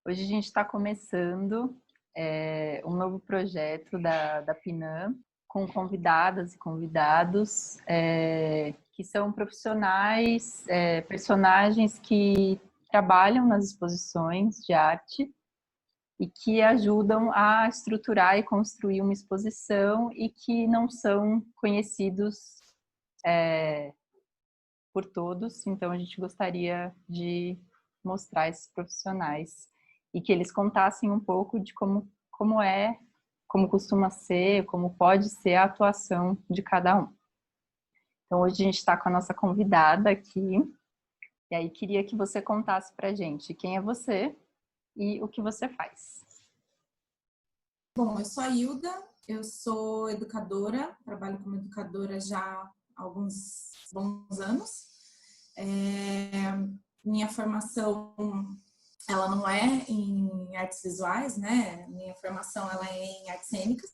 Hoje a gente está começando um novo projeto da Pinam, com convidadas e convidados que são profissionais, personagens que trabalham nas exposições de arte e que ajudam a estruturar e construir uma exposição e que não são conhecidos por todos. Então, a gente gostaria de mostrar esses profissionais e que eles contassem um pouco de como costuma ser, como pode ser a atuação de cada um. Então, hoje a gente está com a nossa convidada aqui, e aí queria que você contasse para a gente quem é você e o que você faz. Bom, eu sou a Hilda, eu sou educadora, trabalho como educadora já há alguns bons anos. Minha formação, ela não é em artes visuais, né? Minha formação, ela é em artes cênicas.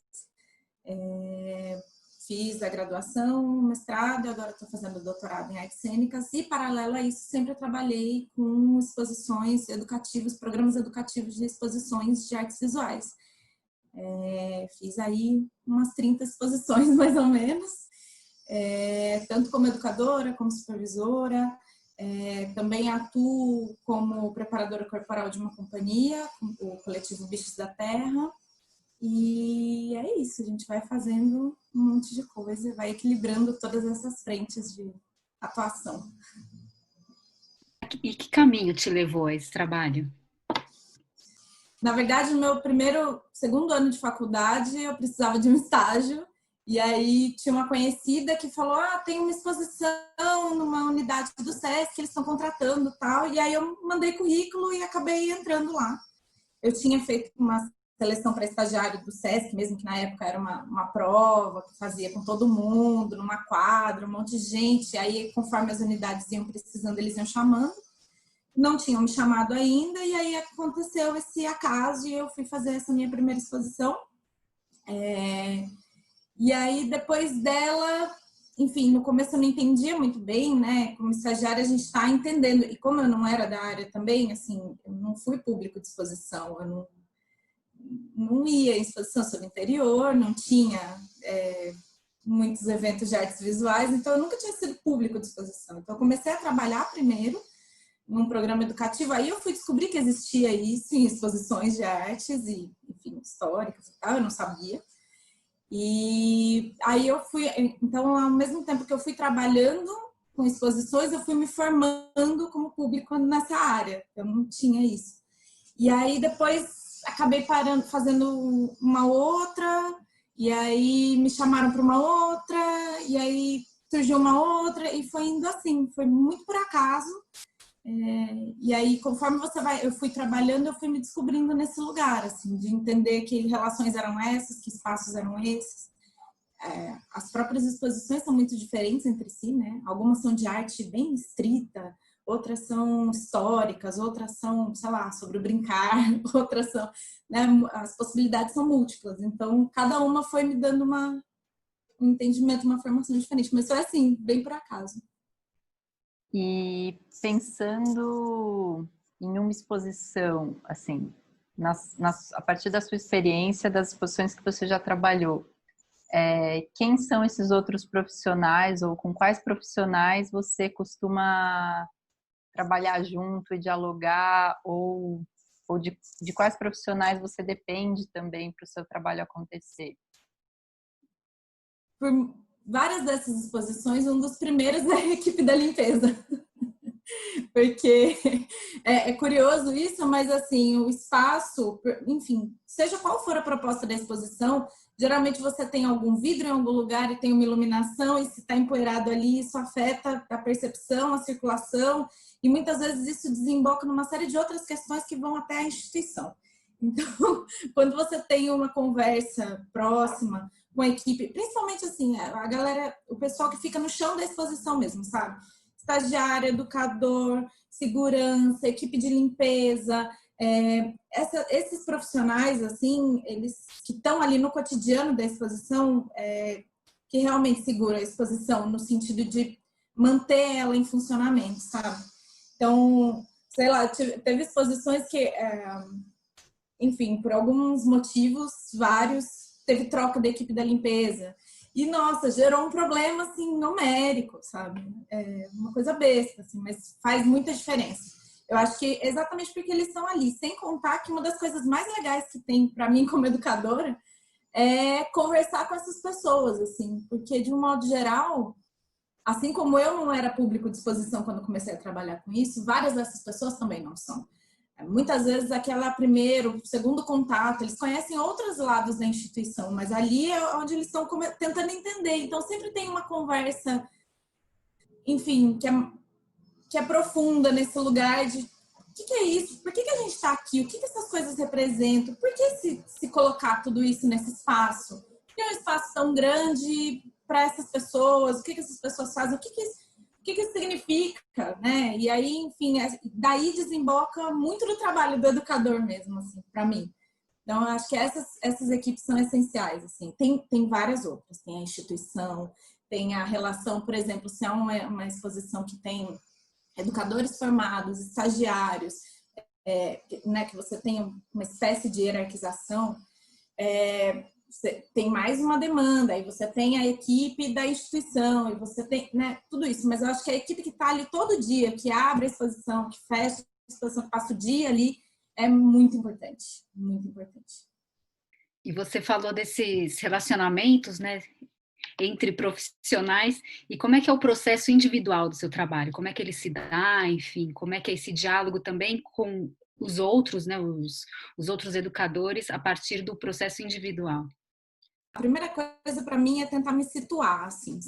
Fiz a graduação, mestrado, e agora estou fazendo doutorado em artes cênicas e, paralelo a isso, sempre trabalhei com exposições educativas, programas educativos de exposições de artes visuais. Fiz aí umas 30 exposições, mais ou menos, tanto como educadora, como supervisora. Também atuo como preparadora corporal de uma companhia, o coletivo Bichos da Terra. E é isso, a gente vai fazendo um monte de coisa, vai equilibrando todas essas frentes de atuação. E que caminho te levou a esse trabalho? Na verdade, no meu segundo ano de faculdade, eu precisava de um estágio. E aí tinha uma conhecida que falou, tem uma exposição numa unidade do SESC, que eles estão contratando e tal. E aí eu mandei currículo e acabei entrando lá. Eu tinha feito uma seleção para estagiário do SESC, mesmo que na época era uma prova que fazia com todo mundo, numa quadra, um monte de gente. E aí, conforme as unidades iam precisando, eles iam chamando. Não tinham me chamado ainda, e aí aconteceu esse acaso e eu fui fazer essa minha primeira exposição. E aí, depois dela, enfim, no começo eu não entendia muito bem, né? Como estagiária a gente está entendendo. E como eu não era da área também, assim, eu não fui público de exposição, eu não ia em exposição sobre interior, não tinha muitos eventos de artes visuais, então eu nunca tinha sido público de exposição. Então eu comecei a trabalhar primeiro num programa educativo, aí eu fui descobrir que existia isso em exposições de artes e, enfim, históricas e tal, eu não sabia. E aí eu fui, então, ao mesmo tempo que eu fui trabalhando com exposições, eu fui me formando como público nessa área, eu não tinha isso. E aí depois acabei fazendo uma outra, e aí me chamaram para uma outra, e aí surgiu uma outra, e foi indo assim, foi muito por acaso. E aí, conforme eu fui trabalhando, eu fui me descobrindo nesse lugar, assim, de entender que relações eram essas, que espaços eram esses. As próprias exposições são muito diferentes entre si, né? Algumas são de arte bem estrita, outras são históricas, outras são, sei lá, sobre o brincar, outras são, né? As possibilidades são múltiplas. Então, cada uma foi me dando um entendimento, uma formação diferente. Mas foi assim, bem por acaso. E pensando em uma exposição, assim, a partir da sua experiência, das exposições que você já trabalhou, quem são esses outros profissionais ou com quais profissionais você costuma trabalhar junto e dialogar ou de quais profissionais você depende também para o seu trabalho acontecer? Por várias dessas exposições, um dos primeiros é a equipe da limpeza. Porque é curioso isso, mas assim, o espaço, enfim, seja qual for a proposta da exposição, geralmente você tem algum vidro em algum lugar e tem uma iluminação, e se está empoeirado ali, isso afeta a percepção, a circulação, e muitas vezes isso desemboca numa série de outras questões que vão até a instituição. Então, quando você tem uma conversa próxima com a equipe, principalmente assim, a galera, o pessoal que fica no chão da exposição mesmo, sabe? Estagiário, educador, segurança, equipe de limpeza, esses profissionais, assim, eles que estão ali no cotidiano da exposição, que realmente seguram a exposição no sentido de manter ela em funcionamento, sabe? Então, sei lá, teve exposições que, enfim, por alguns motivos, vários, teve troca da equipe da limpeza. E, nossa, gerou um problema, assim, numérico, sabe? É uma coisa besta, assim, mas faz muita diferença. Eu acho que exatamente porque eles estão ali. Sem contar que uma das coisas mais legais que tem para mim como educadora é conversar com essas pessoas, assim. Porque, de um modo geral, assim como eu não era público de exposição quando comecei a trabalhar com isso, várias dessas pessoas também não são. Muitas vezes aquela primeiro, segundo contato, eles conhecem outros lados da instituição, mas ali é onde eles estão tentando entender. Então sempre tem uma conversa, enfim, que é profunda nesse lugar de o que é isso? Por que a gente está aqui? O que essas coisas representam? Por que se colocar tudo isso nesse espaço? Por que é um espaço tão grande para essas pessoas? O que essas pessoas fazem? O que isso significa, né? E aí, enfim, daí desemboca muito do trabalho do educador mesmo, assim, para mim. Então, eu acho que essas equipes são essenciais, assim. Tem várias outras. Tem a instituição, tem a relação, por exemplo, se é uma exposição que tem educadores formados, estagiários, né, que você tem uma espécie de hierarquização, você tem mais uma demanda, aí você tem a equipe da instituição, e você tem, né, tudo isso. Mas eu acho que a equipe que está ali todo dia, que abre a exposição, que fecha a exposição, que passa o dia ali, é muito importante, muito importante. E você falou desses relacionamentos, né, entre profissionais, e como é que é o processo individual do seu trabalho? Como é que ele se dá, enfim, como é que é esse diálogo também com os outros, né, os outros educadores a partir do processo individual? A primeira coisa para mim é tentar me situar, assim,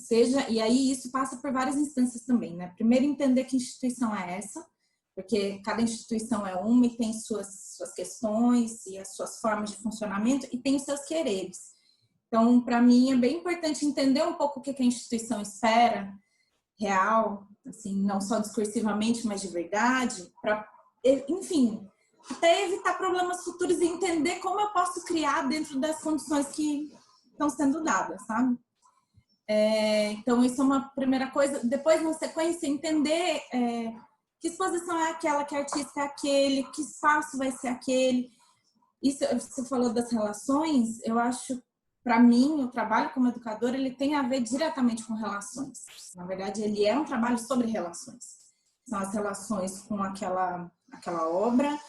e aí isso passa por várias instâncias também, né? Primeiro entender que instituição é essa, porque cada instituição é uma e tem suas questões e as suas formas de funcionamento e tem os seus quereres. Então, para mim, é bem importante entender um pouco o que a instituição espera, real, assim, não só discursivamente, mas de verdade, para, enfim, até evitar problemas futuros e entender como eu posso criar dentro das condições que estão sendo dadas, sabe? Então, isso é uma primeira coisa. Depois, na sequência, entender que exposição é aquela, que artista é aquele, que espaço vai ser aquele. Isso, você falou das relações, eu acho, para mim, o trabalho como educador, ele tem a ver diretamente com relações. Na verdade, ele é um trabalho sobre relações. São as relações com aquela obra,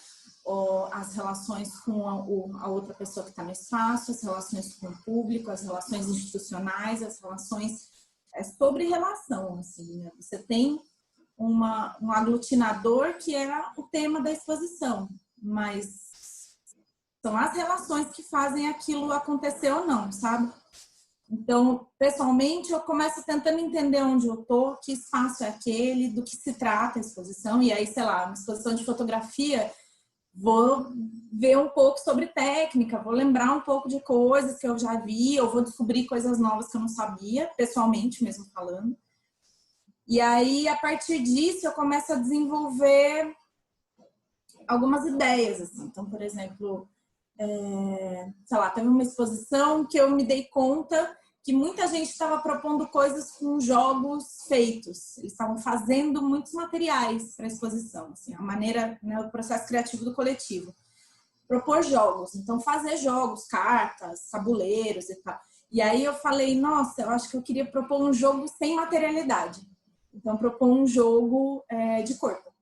ou as relações com a outra pessoa que está no espaço, as relações com o público, as relações institucionais, as relações sobre relação, assim, né? Você tem um aglutinador que é o tema da exposição, mas são as relações que fazem aquilo acontecer ou não, sabe? Então, pessoalmente, eu começo tentando entender onde eu tô, que espaço é aquele, do que se trata a exposição, e aí, sei lá, uma exposição de fotografia, vou ver um pouco sobre técnica, vou lembrar um pouco de coisas que eu já vi, ou vou descobrir coisas novas que eu não sabia, pessoalmente mesmo falando. E aí, a partir disso, eu começo a desenvolver algumas ideias, assim. Então, por exemplo, sei lá, teve uma exposição que eu me dei conta que muita gente estava propondo coisas com jogos feitos. Eles estavam fazendo muitos materiais para a exposição, assim, a maneira, né, o processo criativo do coletivo. Propor jogos, então fazer jogos, cartas, tabuleiros e tal. E aí eu falei, nossa, eu acho que eu queria propor um jogo sem materialidade. Então, propor um jogo de corpo.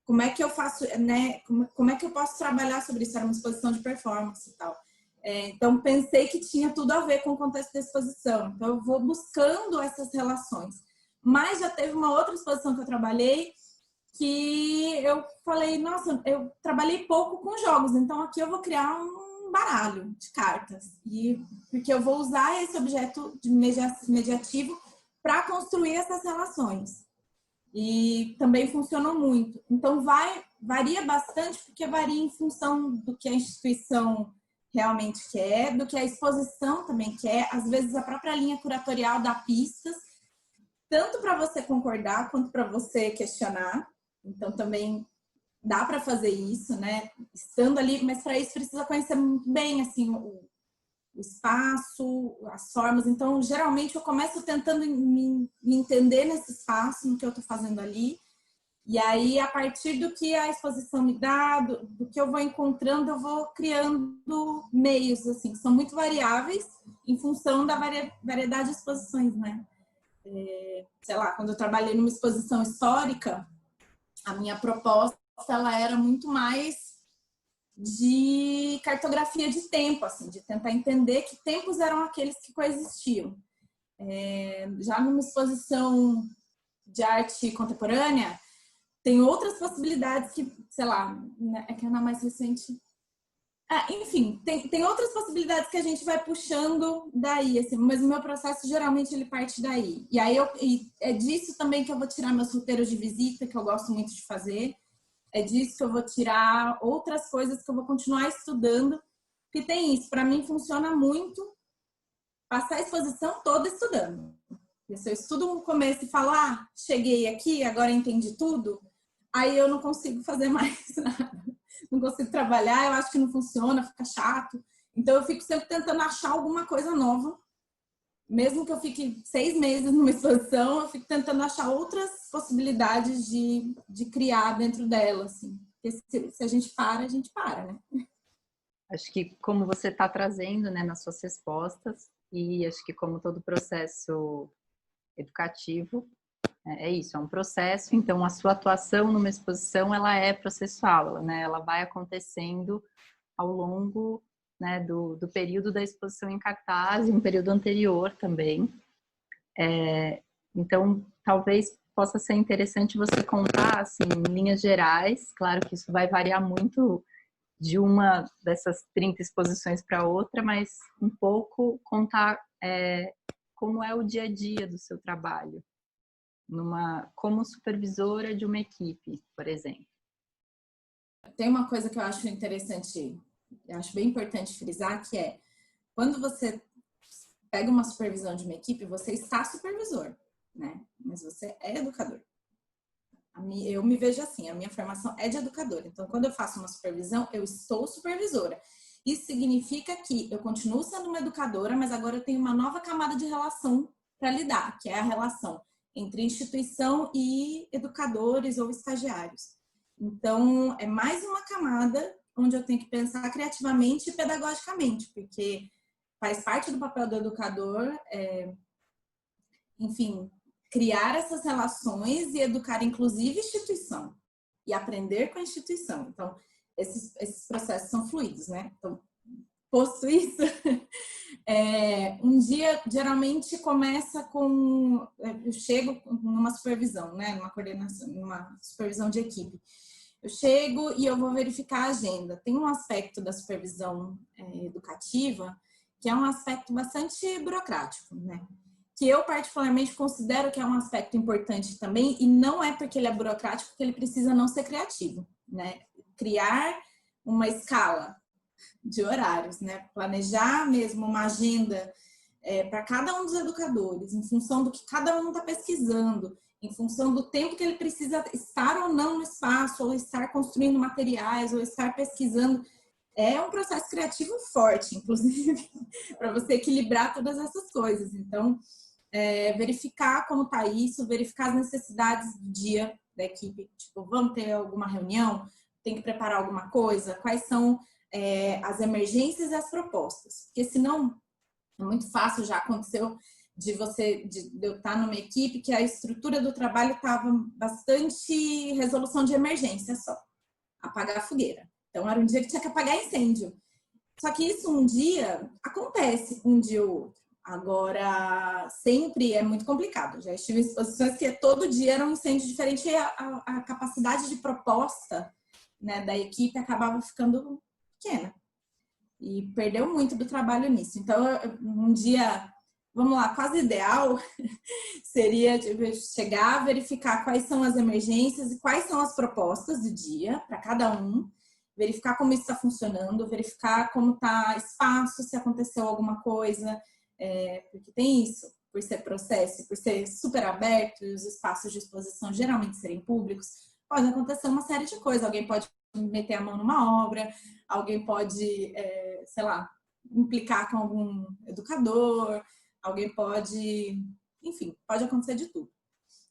Como é que eu faço, né? Como é que eu posso trabalhar sobre isso? Era uma exposição de performance e tal. Então, pensei que tinha tudo a ver com o contexto da exposição. Então, eu vou buscando essas relações. Mas já teve uma outra exposição que eu trabalhei que eu falei, nossa, eu trabalhei pouco com jogos, então aqui eu vou criar um baralho de cartas. Porque eu vou usar esse objeto de mediativo para construir essas relações. E também funcionou muito. Então, varia bastante, porque varia em função do que a instituição realmente quer, do que a exposição também quer. Às vezes, a própria linha curatorial dá pistas, tanto para você concordar, quanto para você questionar. Então, também dá para fazer isso, né? Estando ali, mas para isso precisa conhecer muito bem, assim, o espaço, as formas. Então, geralmente, eu começo tentando me entender nesse espaço, no que eu estou fazendo ali. E aí, a partir do que a exposição me dá, do que eu vou encontrando, eu vou criando meios, assim, que são muito variáveis em função da variedade de exposições, né? Sei lá, quando eu trabalhei numa exposição histórica, a minha proposta, ela era muito mais de cartografia de tempo, assim, de tentar entender que tempos eram aqueles que coexistiam. Já numa exposição de arte contemporânea, tem outras possibilidades que, sei lá, é que é na mais recente. Enfim, tem outras possibilidades que a gente vai puxando daí, assim, mas o meu processo geralmente ele parte daí. E aí e é disso também que eu vou tirar meus roteiros de visita, que eu gosto muito de fazer. É disso que eu vou tirar outras coisas que eu vou continuar estudando. Porque tem isso, para mim funciona muito passar a exposição toda estudando. Porque se eu estudo no começo e falo, cheguei aqui, agora entendi tudo, aí eu não consigo fazer mais nada. Não consigo trabalhar, eu acho que não funciona, fica chato. Então eu fico sempre tentando achar alguma coisa nova. Mesmo que eu fique 6 meses numa exposição, eu fico tentando achar outras possibilidades de criar dentro dela, assim. Porque se a gente para, né? Acho que como você está trazendo, né, nas suas respostas, e acho que como todo processo educativo, é isso, é um processo, então a sua atuação numa exposição, ela é processual, né, ela vai acontecendo ao longo, né, do período da exposição em cartaz e um período anterior também. Então, talvez possa ser interessante você contar, assim, em linhas gerais, claro que isso vai variar muito de uma dessas 30 exposições para outra, mas um pouco contar como é o dia a dia do seu trabalho, como supervisora de uma equipe, por exemplo. Tem uma coisa que eu acho interessante, eu acho bem importante frisar, que é quando você pega uma supervisão de uma equipe, você está supervisor, né? Mas você é educador. Eu me vejo assim, a minha formação é de educadora. Então, quando eu faço uma supervisão, eu estou supervisora. Isso significa que eu continuo sendo uma educadora, mas agora eu tenho uma nova camada de relação para lidar, que é a relação entre instituição e educadores ou estagiários. Então, é mais uma camada onde eu tenho que pensar criativamente e pedagogicamente, porque faz parte do papel do educador, enfim, criar essas relações e educar, inclusive, instituição e aprender com a instituição. Então, esses processos são fluidos, né? Então, posto isso, um dia geralmente começa com... Eu chego numa supervisão, né? Numa coordenação, numa supervisão de equipe. Eu chego e eu vou verificar a agenda. Tem um aspecto da supervisão educativa que é um aspecto bastante burocrático, né? Que eu particularmente considero que é um aspecto importante também, e não é porque ele é burocrático que ele precisa não ser criativo, né? Criar uma escala de horários, né? Planejar mesmo uma agenda para cada um dos educadores, em função do que cada um está pesquisando, em função do tempo que ele precisa estar ou não no espaço, ou estar construindo materiais, ou estar pesquisando. É um processo criativo forte, inclusive, para você equilibrar todas essas coisas. Então, verificar como está isso, verificar as necessidades do dia da equipe. Tipo, vamos ter alguma reunião? Tem que preparar alguma coisa? Quais são as emergências e as propostas? Porque senão, é muito fácil, já aconteceu de eu estar numa equipe que a estrutura do trabalho estava bastante resolução de emergência só. Apagar a fogueira. Então, era um dia que tinha que apagar incêndio. Só que isso um dia acontece, um dia ou outro. Agora, sempre é muito complicado. Já estive em exposições que todo dia era um incêndio diferente e a capacidade de proposta, né, da equipe acabava ficando pequena. E perdeu muito do trabalho nisso. Então, um dia, vamos lá, quase ideal seria chegar, verificar quais são as emergências e quais são as propostas do dia para cada um, verificar como isso está funcionando, verificar como está espaço, se aconteceu alguma coisa, porque tem isso, por ser processo, por ser super aberto e os espaços de exposição geralmente serem públicos, pode acontecer uma série de coisas. Alguém pode meter a mão numa obra, alguém pode, sei lá, implicar com algum educador, alguém pode, enfim, pode acontecer de tudo.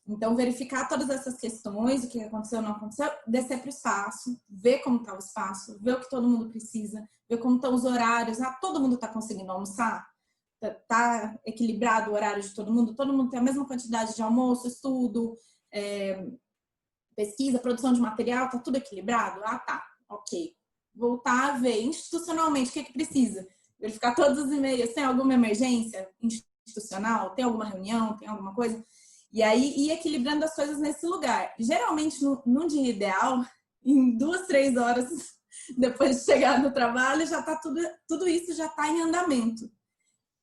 Então, verificar todas essas questões, o que aconteceu, não aconteceu, descer para o espaço, ver como está o espaço, ver o que todo mundo precisa, ver como estão os horários. Ah, todo mundo está conseguindo almoçar? Está equilibrado o horário de todo mundo tem a mesma quantidade de almoço, estudo, pesquisa, produção de material, está tudo equilibrado? Ah, tá, ok. Voltar a ver institucionalmente o que precisa. Verificar todos os e-mails, tem alguma emergência institucional, tem alguma reunião, tem alguma coisa? E aí ir equilibrando as coisas nesse lugar. Geralmente, num dia ideal, em 2, 3 horas depois de chegar no trabalho, já tá tudo isso já está em andamento.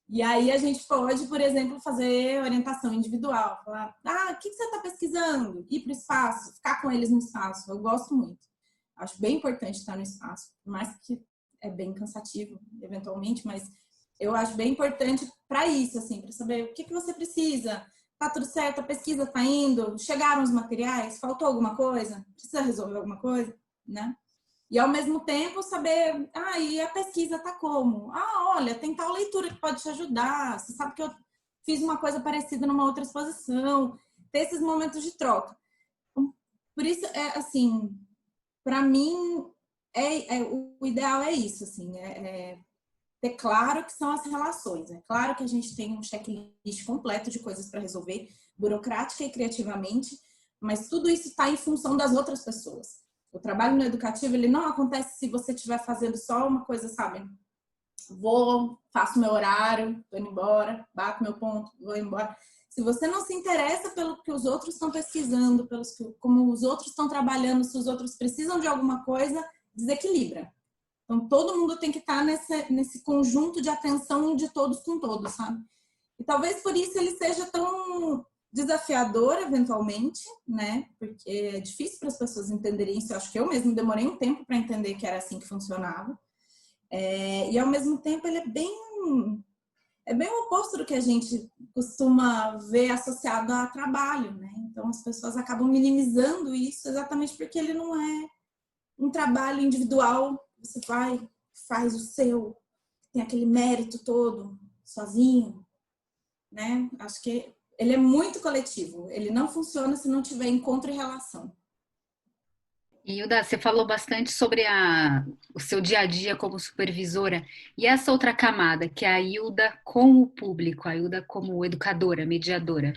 E aí a gente pode, por exemplo, fazer orientação individual. Falar, o que você está pesquisando? Ir para o espaço, ficar com eles no espaço. Eu gosto muito. Acho bem importante estar no espaço. Por mais que é bem cansativo, eventualmente, mas eu acho bem importante para isso, assim, para saber o que você precisa. Tá tudo certo? A pesquisa tá indo? Chegaram os materiais? Faltou alguma coisa? Precisa resolver alguma coisa? Né? E ao mesmo tempo saber, e a pesquisa tá como? Olha, tem tal leitura que pode te ajudar. Você sabe que eu fiz uma coisa parecida numa outra exposição. Ter esses momentos de troca. Por isso, assim, para mim, o ideal é isso, assim, ter claro que são as relações. É claro que a gente tem um checklist completo de coisas para resolver, burocrática e criativamente, mas tudo isso está em função das outras pessoas. O trabalho no educativo, ele não acontece se você estiver fazendo só uma coisa, sabe? Faço meu horário, tô indo embora, bato meu ponto, vou embora. Se você não se interessa pelo que os outros estão pesquisando, como os outros estão trabalhando, se os outros precisam de alguma coisa, desequilibra. Então, todo mundo tem que estar nesse conjunto de atenção de todos com todos, sabe? E talvez por isso ele seja tão desafiador, eventualmente, né? Porque é difícil para as pessoas entenderem isso. Eu acho que eu mesmo demorei um tempo para entender que era assim que funcionava. E, ao mesmo tempo, ele é bem o oposto do que a gente costuma ver associado a trabalho, né? Então, as pessoas acabam minimizando isso exatamente porque ele não é um trabalho individual. Você vai, faz o seu, tem aquele mérito todo, sozinho, né? Acho que ele é muito coletivo. Ele não funciona se não tiver encontro e relação. E, Hilda, você falou bastante sobre o seu dia a dia como supervisora. E essa outra camada, que é a Hilda com o público, a Hilda como educadora, mediadora.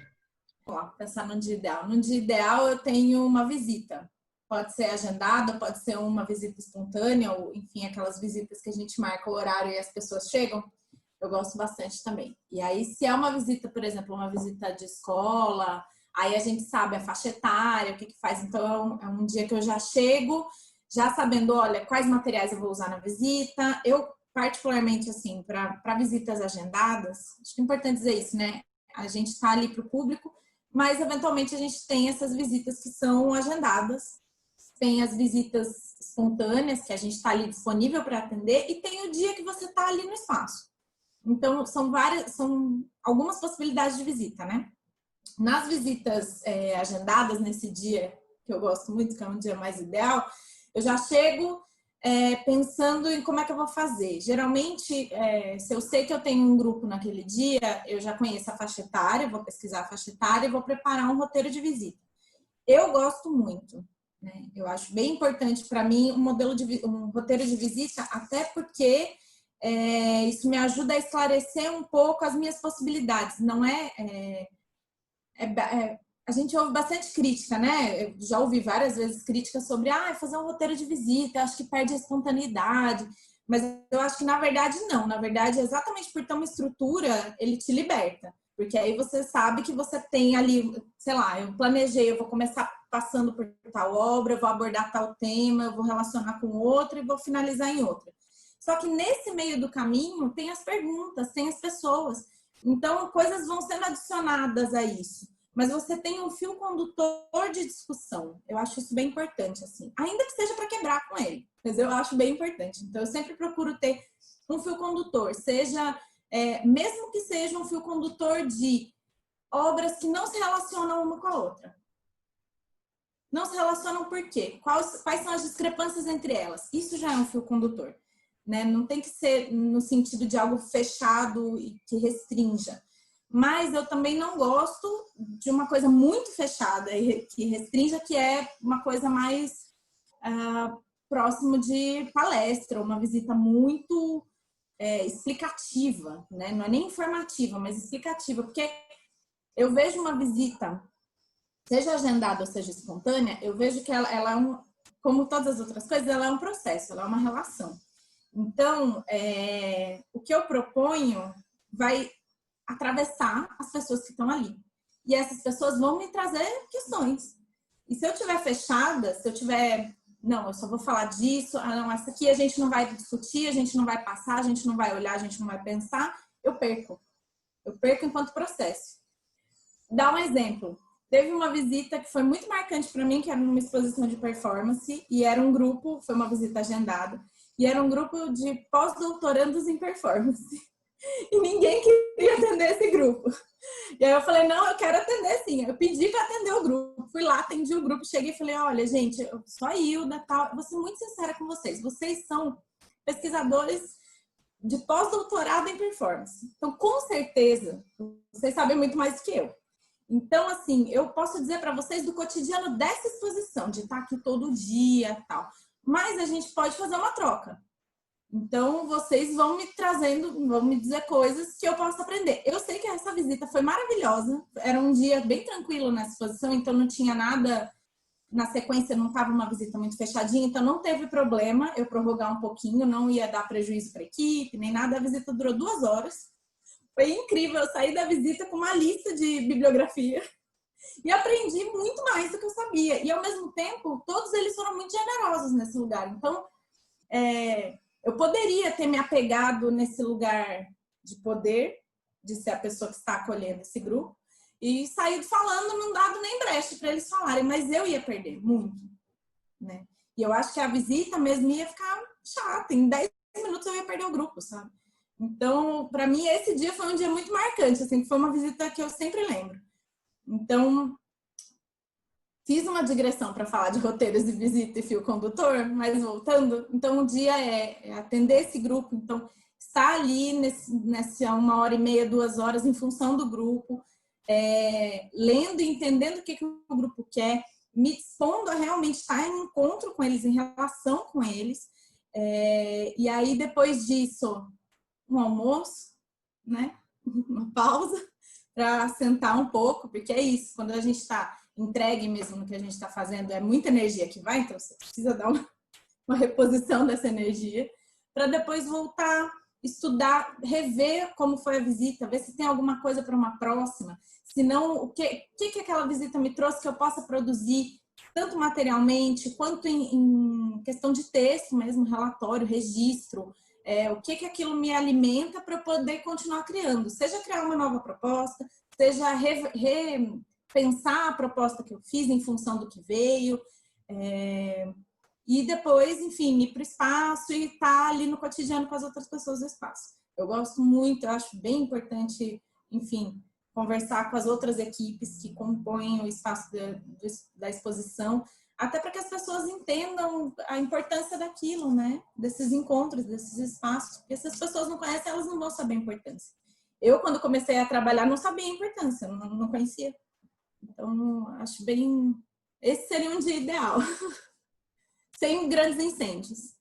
Pensar no dia ideal. No dia ideal, eu tenho uma visita. Pode ser agendada, pode ser uma visita espontânea, ou enfim, aquelas visitas que a gente marca o horário e as pessoas chegam. Eu gosto bastante também. E aí, se é uma visita, por exemplo, uma visita de escola, aí a gente sabe a faixa etária, o que faz. Então, é um dia que eu já chego, já sabendo, olha, quais materiais eu vou usar na visita. Eu, particularmente, assim, para visitas agendadas, acho que é importante dizer isso, né? A gente está ali para o público, mas, eventualmente, a gente tem essas visitas que são agendadas. Tem as visitas espontâneas, que a gente está ali disponível para atender, e tem o dia que você está ali no espaço. Então, são algumas possibilidades de visita, né? Nas visitas agendadas, nesse dia, que eu gosto muito, que é um dia mais ideal, eu já chego pensando em como é que eu vou fazer. Geralmente, se eu sei que eu tenho um grupo naquele dia, eu já conheço a faixa etária, vou pesquisar a faixa etária e vou preparar um roteiro de visita. Eu gosto muito, né? Eu acho bem importante para mim um roteiro de visita, até porque isso me ajuda a esclarecer um pouco as minhas possibilidades. Não a gente ouve bastante crítica, né? Eu já ouvi várias vezes críticas sobre fazer um roteiro de visita, acho que perde a espontaneidade. Mas eu acho que, na verdade, não. Na verdade, exatamente por ter uma estrutura, ele te liberta. Porque aí você sabe que você tem ali, sei lá, eu planejei, eu vou começar passando por tal obra, eu vou abordar tal tema, eu vou relacionar com outra e vou finalizar em outra. Só que nesse meio do caminho tem as perguntas, tem as pessoas. Então, coisas vão sendo adicionadas a isso. Mas você tem um fio condutor de discussão. Eu acho isso bem importante, assim. Ainda que seja para quebrar com ele. Mas eu acho bem importante. Então, eu sempre procuro ter um fio condutor. Mesmo que seja um fio condutor de obras que não se relacionam uma com a outra. Não se relacionam por quê? Quais são as discrepâncias entre elas? Isso já é um fio condutor. Né? Não tem que ser no sentido de algo fechado e que restrinja. mas eu também não gosto de uma coisa muito fechada e que restrinja, que é uma coisa mais próximo de palestra, uma visita muito explicativa, né? Não é nem informativa, mas explicativa, porque eu vejo uma visita, seja agendada ou seja espontânea, eu vejo que ela é como todas as outras coisas, ela é um processo, ela é uma relação. Então, o que eu proponho vai atravessar as pessoas que estão ali. E essas pessoas vão me trazer questões. E se eu tiver fechada, se eu tiver, não, eu só vou falar disso, não, essa aqui a gente não vai discutir, a gente não vai passar, a gente não vai olhar, a gente não vai pensar, eu perco. Eu perco enquanto processo. Dá um exemplo. Teve uma visita que foi muito marcante para mim, que era numa exposição de performance, e era um grupo, foi uma visita agendada, e era um grupo de pós-doutorandos em performance. E ninguém queria atender esse grupo. E aí eu falei, não, eu quero atender sim. Eu pedi para atender o grupo. Fui lá, atendi o grupo, cheguei e falei, olha, gente, eu sou a Hilda, tal. Vou ser muito sincera com vocês. Vocês são pesquisadores de pós-doutorado em performance. Então, com certeza, vocês sabem muito mais do que eu. Então, assim, eu posso dizer para vocês do cotidiano dessa exposição, de estar aqui todo dia e tal. Mas a gente pode fazer uma troca. Então, vocês vão me trazendo, vão me dizer coisas que eu posso aprender. Eu sei que essa visita foi maravilhosa. Era um dia bem tranquilo nessa exposição, então não tinha nada... Na sequência, não estava uma visita muito fechadinha, então não teve problema eu prorrogar um pouquinho, não ia dar prejuízo para a equipe, nem nada. A visita durou 2 horas. Foi incrível, eu saí da visita com uma lista de bibliografia e aprendi muito mais do que eu sabia. E, ao mesmo tempo, todos eles foram muito generosos nesse lugar. Então, eu poderia ter me apegado nesse lugar de poder, de ser a pessoa que está acolhendo esse grupo, e saído falando, não dado nem brecha para eles falarem, mas eu ia perder muito, né? E eu acho que a visita mesmo ia ficar chata, em 10 minutos eu ia perder o grupo, sabe? Então, para mim, esse dia foi um dia muito marcante, assim, foi uma visita que eu sempre lembro. Então, fiz uma digressão para falar de roteiros de visita e fio condutor, mas voltando, então o dia é atender esse grupo, então estar ali nessa 1h30, 2 horas em função do grupo, lendo e entendendo o que o grupo quer, me dispondo a realmente estar em encontro com eles, em relação com eles, e aí depois disso, um almoço, né? Uma pausa para sentar um pouco, porque é isso, quando a gente está entregue mesmo no que a gente está fazendo, é muita energia que vai, então você precisa dar uma reposição dessa energia, para depois voltar, estudar, rever como foi a visita, ver se tem alguma coisa para uma próxima, se não, o que aquela visita me trouxe que eu possa produzir, tanto materialmente, quanto em questão de texto mesmo, relatório, registro, o que aquilo me alimenta para eu poder continuar criando, seja criar uma nova proposta, seja repensar a proposta que eu fiz em função do que veio, e depois, enfim, ir para o espaço e estar ali no cotidiano com as outras pessoas do espaço. Eu gosto muito, eu acho bem importante, enfim, conversar com as outras equipes que compõem o espaço da exposição, até para que as pessoas entendam a importância daquilo, né? Desses encontros, desses espaços. Porque se as pessoas não conhecem, elas não vão saber a importância. Eu, quando comecei a trabalhar, não sabia a importância, não conhecia. Então, acho bem... Esse seria um dia ideal. Sem grandes incêndios.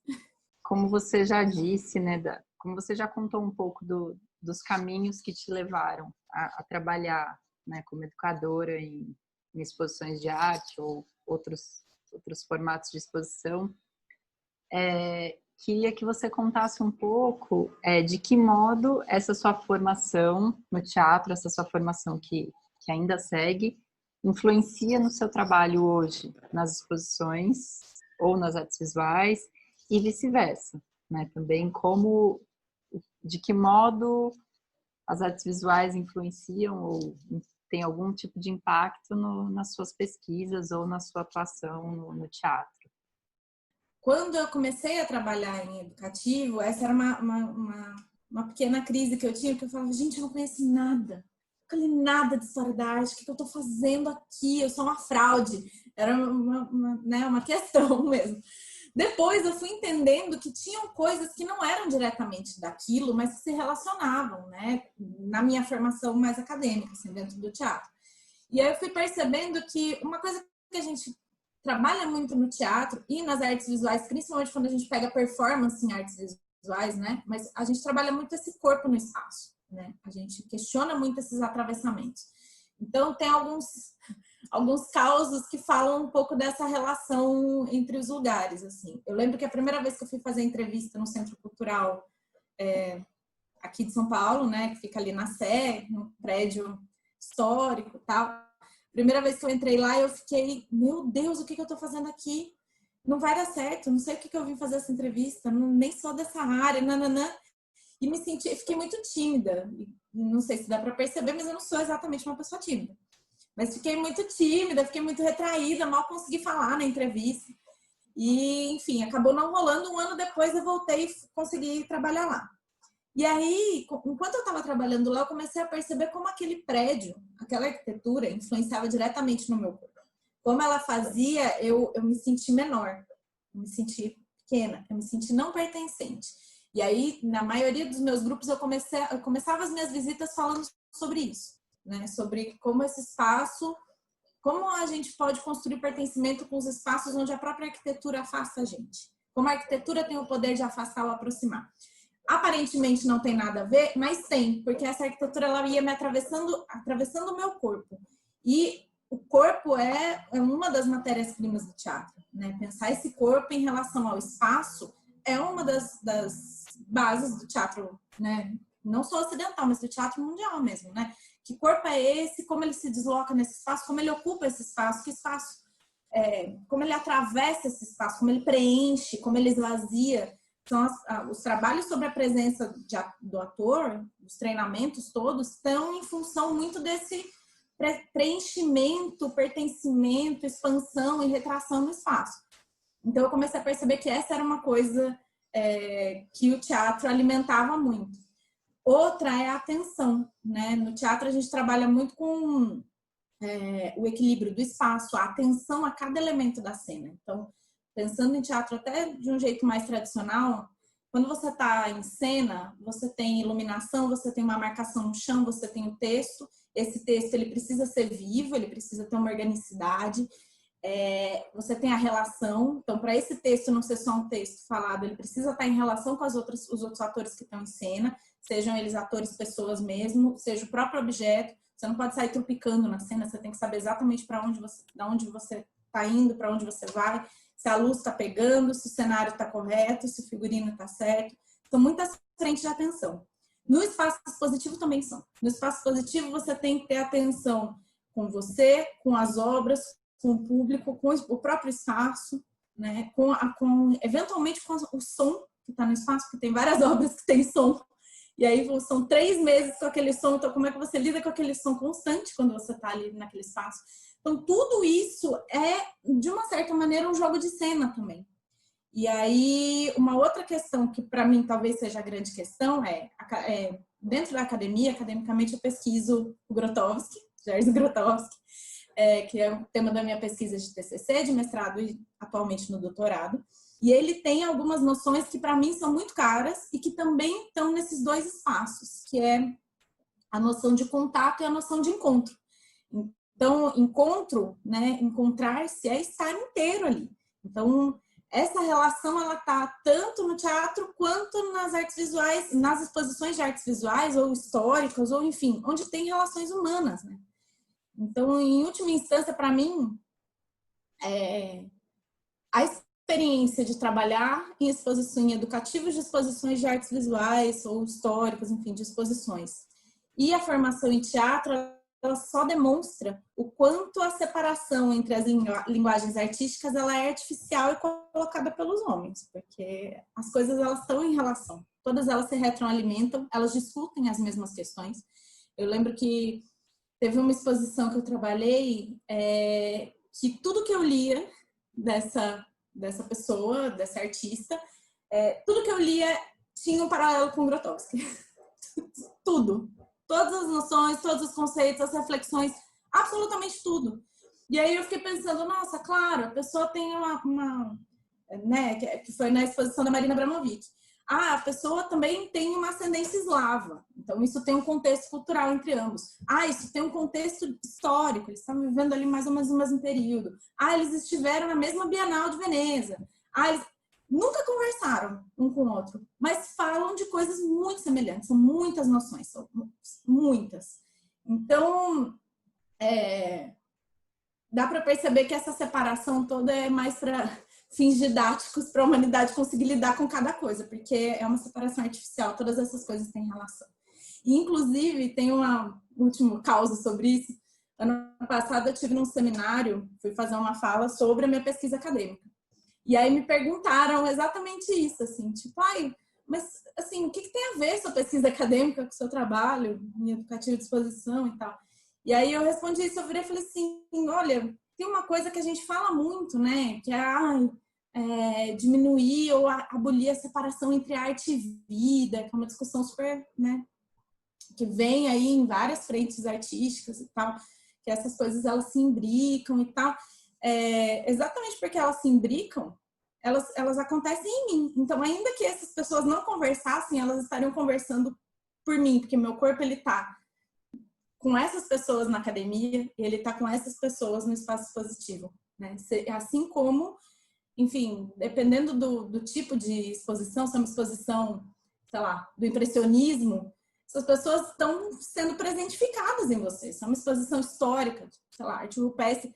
Como você já disse, né, como você já contou um pouco dos caminhos que te levaram a trabalhar, né, como educadora em exposições de arte ou outros formatos de exposição, queria que você contasse um pouco de que modo essa sua formação no teatro, essa sua formação que ainda segue, influencia no seu trabalho hoje, nas exposições ou nas artes visuais e vice-versa, né? Também de que modo as artes visuais influenciam ou tem algum tipo de impacto nas suas pesquisas ou na sua atuação no teatro. Quando eu comecei a trabalhar em educativo, essa era uma pequena crise que eu tinha, porque eu falava, gente, eu não conheço nada. Nunca li nada de história da arte, o que eu estou fazendo aqui? Eu sou uma fraude. Era uma questão mesmo. Depois eu fui entendendo que tinham coisas que não eram diretamente daquilo, mas que se relacionavam, né? Na minha formação mais acadêmica, assim, dentro do teatro. E aí eu fui percebendo que uma coisa que a gente trabalha muito no teatro e nas artes visuais, principalmente quando a gente pega performance em artes visuais, né? Mas a gente trabalha muito esse corpo no espaço, né? A gente questiona muito esses atravessamentos. Então, tem alguns causos que falam um pouco dessa relação entre os lugares, assim. Eu lembro que a primeira vez que eu fui fazer entrevista no Centro Cultural aqui de São Paulo, né, que fica ali na Sé, no prédio histórico e tal. Primeira vez que eu entrei lá, eu fiquei, meu Deus, o que eu tô fazendo aqui? Não vai dar certo, não sei o que eu vim fazer essa entrevista, nem sou dessa área, nananã. E fiquei muito tímida. Não sei se dá para perceber, mas eu não sou exatamente uma pessoa tímida. Mas fiquei muito tímida, fiquei muito retraída, mal consegui falar na entrevista. E, enfim, acabou não rolando. Um ano depois eu voltei e consegui trabalhar lá. E aí, enquanto eu estava trabalhando lá, eu comecei a perceber como aquele prédio, aquela arquitetura, influenciava diretamente no meu corpo. Como ela fazia eu me sentir menor, eu me sentir pequena, eu me sentir não pertencente. E aí, na maioria dos meus grupos, eu começava as minhas visitas falando sobre isso, né? Sobre como esse espaço, como a gente pode construir pertencimento com os espaços onde a própria arquitetura afasta a gente. Como a arquitetura tem o poder de afastar ou aproximar. Aparentemente não tem nada a ver, mas tem, porque essa arquitetura ela ia me atravessando o meu corpo. E o corpo é uma das matérias-primas do teatro, né? Pensar esse corpo em relação ao espaço é uma das bases do teatro, né? Não só ocidental, mas do teatro mundial mesmo, né? Que corpo é esse? Como ele se desloca nesse espaço? Como ele ocupa esse espaço? Que espaço? Como ele atravessa esse espaço? Como ele preenche? Como ele esvazia? São os trabalhos sobre a presença do ator, os treinamentos todos, estão em função muito desse preenchimento, pertencimento, expansão e retração no espaço. Então, eu comecei a perceber que essa era uma coisa que o teatro alimentava muito. Outra é a atenção, né? No teatro, a gente trabalha muito com o equilíbrio do espaço, a atenção a cada elemento da cena. Então, pensando em teatro até de um jeito mais tradicional, quando você está em cena, você tem iluminação, você tem uma marcação no chão, você tem o texto. Esse texto ele precisa ser vivo, ele precisa ter uma organicidade. Você tem a relação. Então, para esse texto não ser só um texto falado, ele precisa estar em relação com os outros atores que estão em cena, sejam eles atores, pessoas mesmo, seja o próprio objeto. Você não pode sair tropicando na cena, você tem que saber exatamente para onde você está indo, para onde você vai, se a luz está pegando, se o cenário está correto, se o figurino está certo. São muitas frentes de atenção. No espaço expositivo também são. No espaço expositivo você tem que ter atenção com você, com as obras, com o público, com o próprio espaço, né? Eventualmente com o som que está no espaço, porque tem várias obras que tem som. E aí são 3 meses com aquele som, então como é que você lida com aquele som constante quando você está ali naquele espaço? Então tudo isso é, de uma certa maneira, um jogo de cena também. E aí uma outra questão que para mim talvez seja a grande questão dentro da academia, academicamente eu pesquiso o Grotowski, Jerzy Grotowski, que é o tema da minha pesquisa de TCC, de mestrado e atualmente no doutorado. E ele tem algumas noções que para mim são muito caras e que também estão nesses 2 espaços, que é a noção de contato e a noção de encontro. Então, encontro, né, encontrar-se é estar inteiro ali. Então, essa relação ela está tanto no teatro quanto nas artes visuais, nas exposições de artes visuais ou históricas, ou enfim, onde tem relações humanas, né? Então, em última instância, para mim, a experiência de trabalhar em exposições educativas, de exposições de artes visuais ou históricas, enfim, de exposições. E a formação em teatro, ela só demonstra o quanto a separação entre as linguagens artísticas ela é artificial e colocada pelos homens, porque as coisas elas estão em relação. Todas elas se retroalimentam, elas discutem as mesmas questões. Eu lembro que teve uma exposição que eu trabalhei que tudo que eu lia dessa pessoa, dessa artista, tudo que eu lia tinha um paralelo com Grotowski. Tudo. Todas as noções, todos os conceitos, as reflexões, absolutamente tudo. E aí eu fiquei pensando, nossa, claro, a pessoa tem né, que foi na exposição da Marina Abramovic. A pessoa também tem uma ascendência eslava, então isso tem um contexto cultural entre ambos. Isso tem um contexto histórico, eles estavam vivendo ali mais ou menos no mesmo período. Eles estiveram na mesma Bienal de Veneza. Eles nunca conversaram um com o outro, mas falam de coisas muito semelhantes, são muitas noções, são muitas. Então, dá para perceber que essa separação toda é mais para fins didáticos, para a humanidade conseguir lidar com cada coisa, porque é uma separação artificial, todas essas coisas têm relação. E, inclusive, tem um último caso sobre isso. Ano passado eu tive num seminário, fui fazer uma fala sobre a minha pesquisa acadêmica. E aí me perguntaram exatamente isso, assim, tipo, mas assim, o que tem a ver sua pesquisa acadêmica com o seu trabalho em educativo de exposição e tal? E aí eu respondi isso, eu virei e falei assim, olha, tem uma coisa que a gente fala muito, né, que é diminuir ou abolir a separação entre arte e vida, que é uma discussão super, né, que vem aí em várias frentes artísticas e tal, que essas coisas elas se imbricam e tal. Exatamente porque elas se imbricam, elas acontecem em mim. Então, ainda que essas pessoas não conversassem, elas estariam conversando por mim, porque meu corpo ele tá com essas pessoas na academia e ele tá com essas pessoas no espaço expositivo, né? Assim como, enfim, dependendo do tipo de exposição, se é uma exposição, sei lá, do impressionismo, essas pessoas estão sendo presentificadas em você. Se é uma exposição histórica, sei lá, arte rupestre,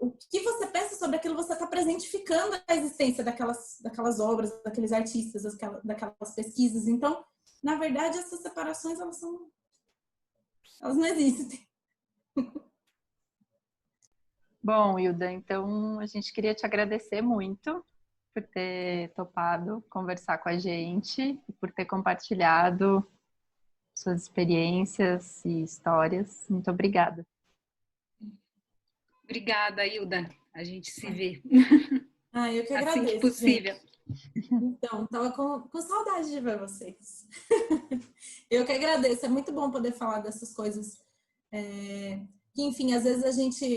o que você pensa sobre aquilo, você está presentificando a existência daquelas obras, daqueles artistas, daquelas pesquisas. Então, na verdade, essas separações, elas não existem. Bom, Hilda, então a gente queria te agradecer muito por ter topado conversar com a gente e por ter compartilhado suas experiências e histórias. Muito obrigada. Obrigada, Hilda. A gente se vê. Eu que agradeço. Assim que possível. Gente. Então, estava com saudade de ver vocês. Eu que agradeço. É muito bom poder falar dessas coisas. Que, enfim, às vezes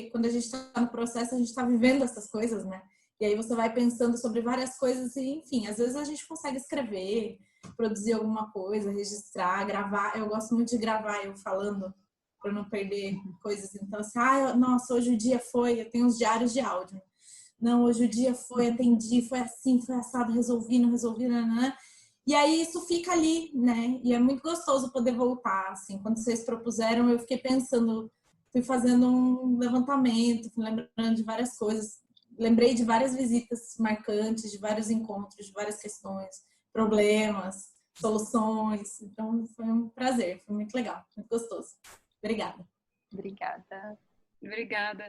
quando a gente está no processo, a gente está vivendo essas coisas, né? E aí você vai pensando sobre várias coisas e, enfim, às vezes a gente consegue escrever, produzir alguma coisa, registrar, gravar. Eu gosto muito de gravar eu falando para não perder coisas. Então, assim, nossa, hoje o dia foi, eu tenho uns diários de áudio. Não, hoje o dia foi, atendi, foi assim, foi assado, resolvi, não resolvi, né? E aí isso fica ali, né? E é muito gostoso poder voltar, assim. Quando vocês propuseram, eu fiquei pensando, fui fazendo um levantamento, fui lembrando de várias coisas. Lembrei de várias visitas marcantes, de vários encontros, de várias questões, problemas, soluções. Então, foi um prazer, foi muito legal, muito gostoso. Obrigada. Obrigada. Obrigada.